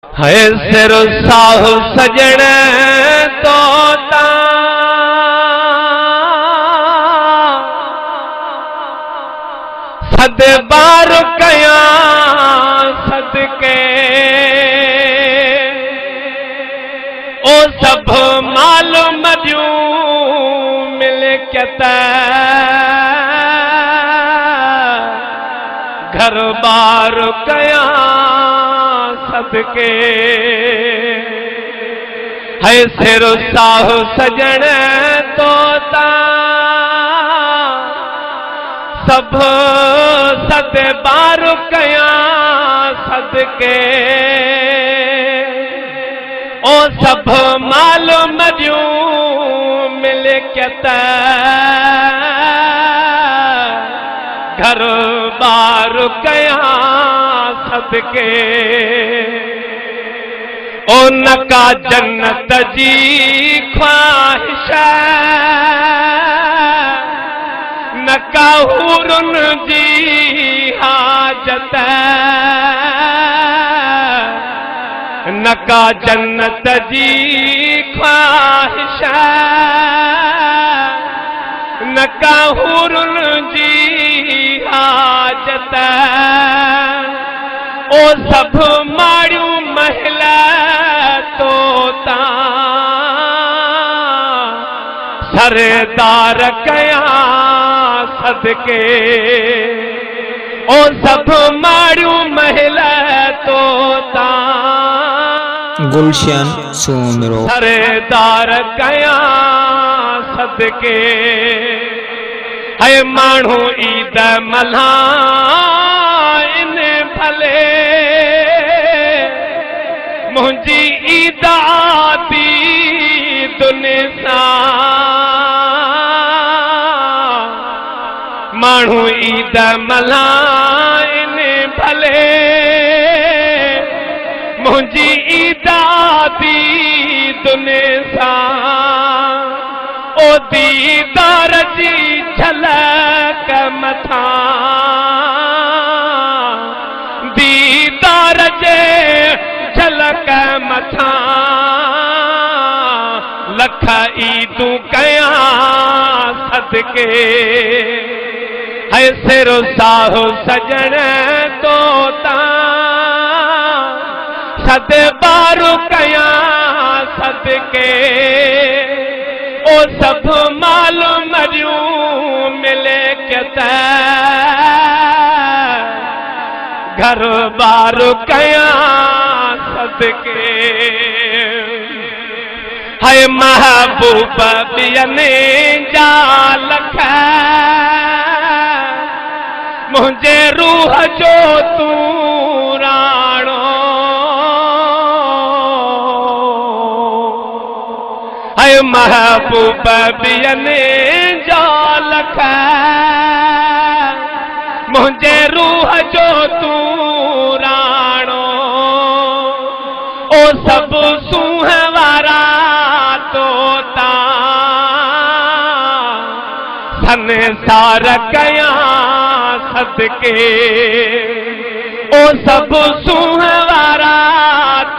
है सिर साहु सजण तोता सद बार कया सदके ओ सब माल मरियूं मिलकत घर बार कया सदके है सिर साहु सजण तोता सब सद बार कया सदके ओ सब माल मरियूं मिलकत घर बार कया सदके ओ नका जन्नत जी ख्वाहिश नका हुरुन जी हाजत नका जन्नत जी ख्वाहिश नका हुरुन जी हाजत ओ सब माड़ियूं महल तोता सरदार कया सदके ओ सब माड़ियूं महल तोता गुलशन सुमिरो सरदार कया सदके है माण्हू ईद मल्हाइन भले मुंहिंजी ईद आती दुनिया माण्हू ईद मल्हाइन भले मुंहिंजी ईद आती दुनिया ओ दीदार जी झलक मथा दीदार जे झलक मथा लख ईदूं कया सदके है सिर साहु सजण तोता सद बार कया सदके ओ सब माल मरियूं मिलकत घर बार कया सदके है महबूब बियने जा लख मुंहिंजे रूह जो तूं राणो है महबूब बियने जा लख मुंहिंजे रूह जो तूं राणो ओ सब सूंह वारा तोता संसार कया सदके ओ सब सूंह वारा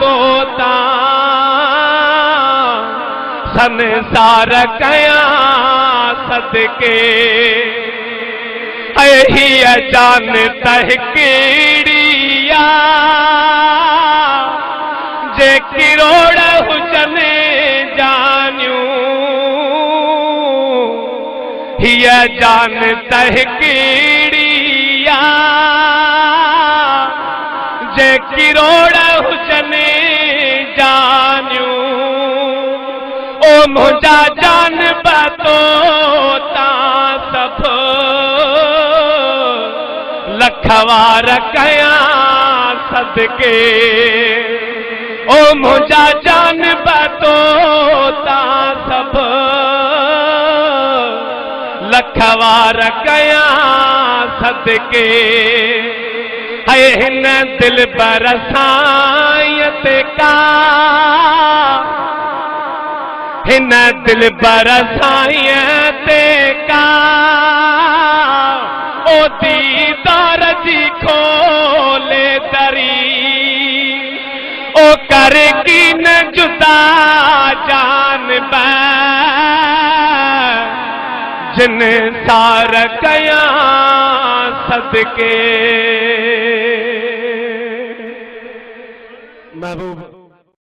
तोता संसार कया सदके हिय जान तहकीड़िया जे किरोड़ हुजने जानियूं हिय जान तहकीड़िया जे किरोड़ हुजने जानियूं ओ मुंहिंजा जान तोता सब लखवार कया सदके ओ मुंहिंजा जान तोता सब लखवार कया सदके है हिन दिल बरसायत का हिन दिल बरसायत का ओ दीदार जी खोले दरी ओ कर की न जुदा जान बै जिन सार कया सदके। महबूब